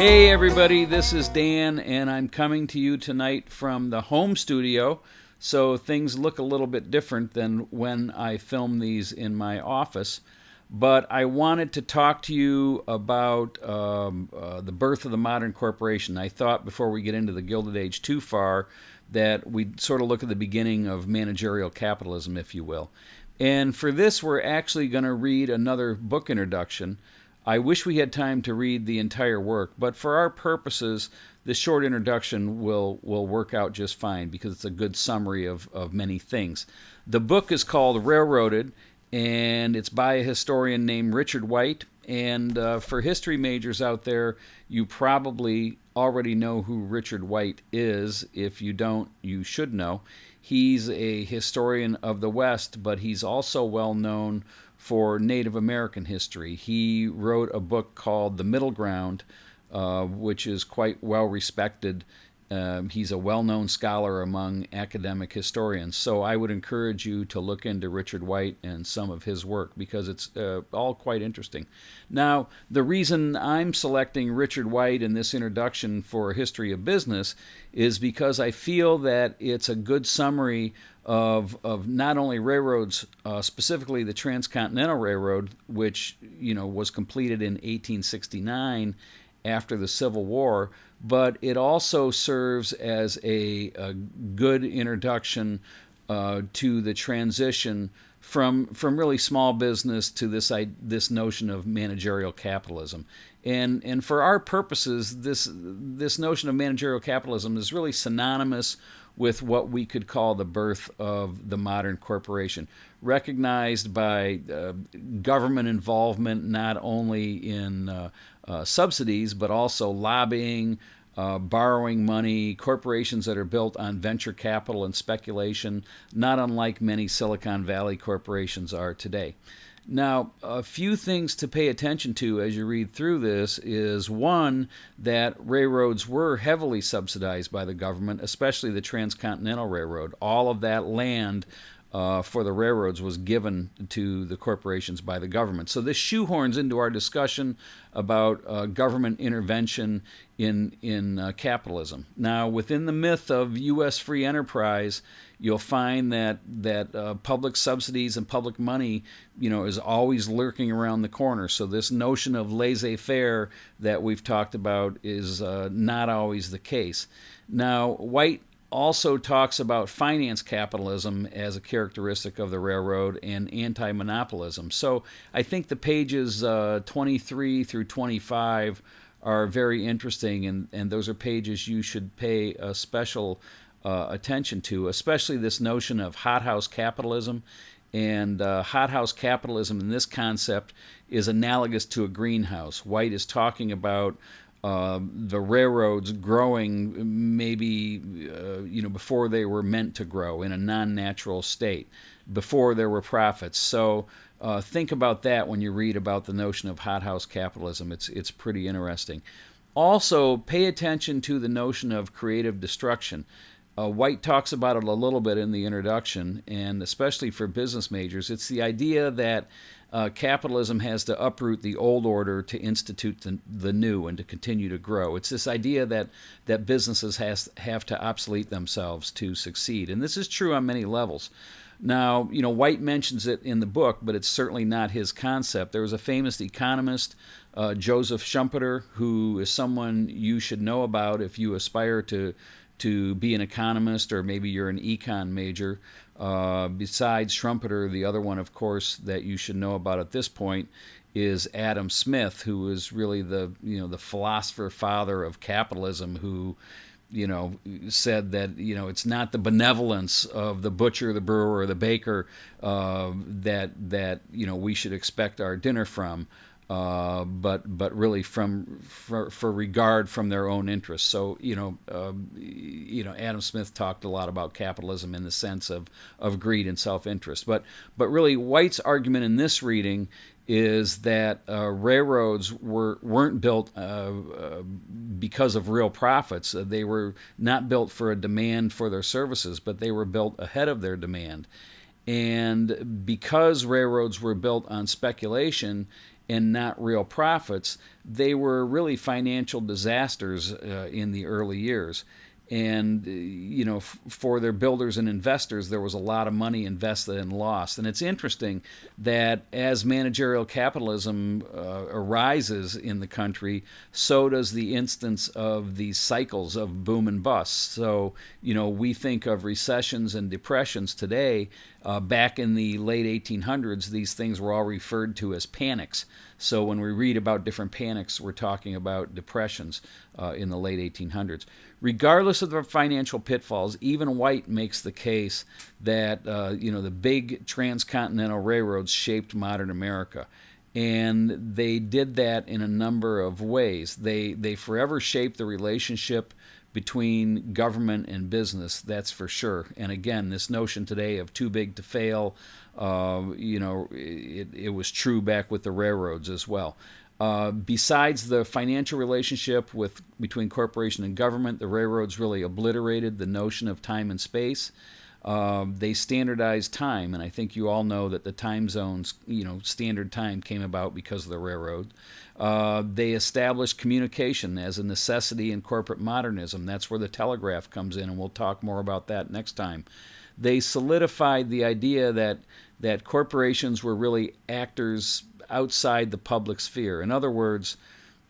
Hey everybody, this is Dan, and I'm coming to you tonight from the home studio, so things look a little bit different than when I film these in my office. But I wanted to talk to you about the birth of the modern corporation. I thought before we get into the Gilded Age too far that we'd sort of look at the beginning of managerial capitalism, if you will. And for this, we're actually going to read another book introduction. I wish we had time to read the entire work, but for our purposes, this short introduction will work out just fine because it's a good summary of many things. The book is called Railroaded, and it's by a historian named Richard White. And for history majors out there, you probably already know who Richard White is. If you don't, you should know. He's a historian of the West, but he's also well known for Native American history. He wrote a book called The Middle Ground, which is quite well respected. He's a well-known scholar among academic historians. So I would encourage you to look into Richard White and some of his work because it's all quite interesting. Now, the reason I'm selecting Richard White in this introduction for a history of business is because I feel that it's a good summary of not only railroads, specifically the Transcontinental Railroad, which was completed in 1869 after the Civil War, but it also serves as a good introduction to the transition from really small business to this notion of managerial capitalism. And for our purposes, this notion of managerial capitalism is really synonymous with what we could call the birth of the modern corporation, recognized by government involvement not only in subsidies but also lobbying, borrowing money, corporations that are built on venture capital and speculation, not unlike many Silicon Valley corporations are today. Now, a few things to pay attention to as you read through this is, one, that railroads were heavily subsidized by the government, especially the Transcontinental Railroad. All of that land for the railroads was given to the corporations by the government. So this shoehorns into our discussion about government intervention in capitalism. Now, within the myth of U.S. free enterprise, you'll find that public subsidies and public money, is always lurking around the corner. So this notion of laissez-faire that we've talked about is not always the case. Now, White also talks about finance capitalism as a characteristic of the railroad and anti-monopolism. So I think the pages 23 through 25 are very interesting, and those are pages you should pay a special attention to, especially this notion of hothouse capitalism. And hothouse capitalism in this concept is analogous to a greenhouse. White is talking about the railroads growing maybe before they were meant to grow in a non-natural state, before there were profits. So think about that when you read about the notion of hothouse capitalism. It's pretty interesting. Also, pay attention to the notion of creative destruction. White talks about it a little bit in the introduction, and especially for business majors, it's the idea that capitalism has to uproot the old order to institute the new and to continue to grow. It's this idea that businesses have to obsolete themselves to succeed, and this is true on many levels. Now, White mentions it in the book, but it's certainly not his concept. There was a famous economist, Joseph Schumpeter, who is someone you should know about if you aspire to be an economist, or maybe you're an econ major. Besides Schumpeter, the other one, of course, that you should know about at this point is Adam Smith, who is really the philosopher father of capitalism, who said that it's not the benevolence of the butcher, the brewer, or the baker that we should expect our dinner from. But really for regard from their own interests. So Adam Smith talked a lot about capitalism in the sense of greed and self-interest. But really, White's argument in this reading is that railroads weren't built because of real profits. They were not built for a demand for their services, but they were built ahead of their demand. And because railroads were built on speculation and not real profits, they were really financial disasters in the early years. And for their builders and investors, there was a lot of money invested and lost. And it's interesting that as managerial capitalism arises in the country, so does the instance of these cycles of boom and bust. So we think of recessions and depressions today. Back in the late 1800s, these things were all referred to as panics. So when we read about different panics, we're talking about depressions in the late 1800s. Regardless of the financial pitfalls, even White makes the case that the big transcontinental railroads shaped modern America. And they did that in a number of ways. They forever shaped the relationship between government and business, that's for sure. And again, this notion today of too big to fail, it was true back with the railroads as well. Besides the financial relationship between corporation and government, the railroads really obliterated the notion of time and space. They standardized time, and I think you all know that the time zones, standard time came about because of the railroad. They established communication as a necessity in corporate modernism. That's where the telegraph comes in, and we'll talk more about that next time. They solidified the idea that corporations were really actors outside the public sphere. In other words,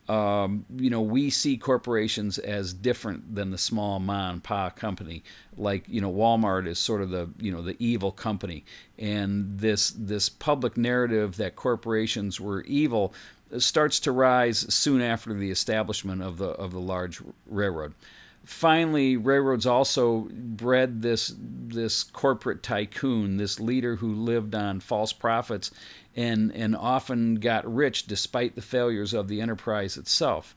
we see corporations as different than the small mom and pop company. Like, Walmart is sort of the evil company. And this public narrative that corporations were evil starts to rise soon after the establishment of the large railroad. Finally, railroads also bred this corporate tycoon, this leader who lived on false profits and often got rich despite the failures of the enterprise itself.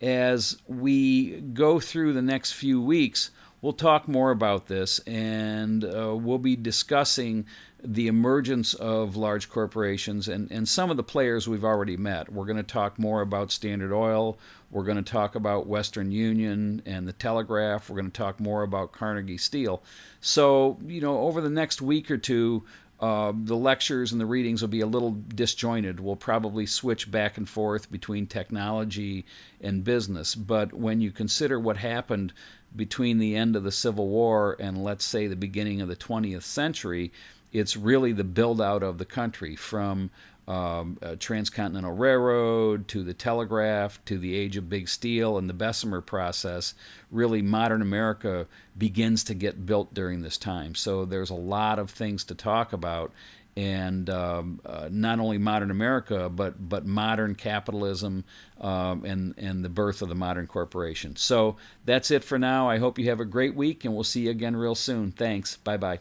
As we go through the next few weeks, we'll talk more about this, and we'll be discussing the emergence of large corporations and some of the players we've already met. We're going to talk more about Standard Oil. We're going to talk about Western Union and the Telegraph. We're going to talk more about Carnegie Steel. So, over the next week or two, the lectures and the readings will be a little disjointed. We'll probably switch back and forth between technology and business. But when you consider what happened between the end of the Civil War and, let's say, the beginning of the 20th century, it's really the build-out of the country from a transcontinental railroad to the telegraph to the age of big steel and the Bessemer process. Really, modern America begins to get built during this time. So there's a lot of things to talk about, and not only modern America, but modern capitalism and the birth of the modern corporation. So that's it for now. I hope you have a great week, and we'll see you again real soon. Thanks. Bye-bye.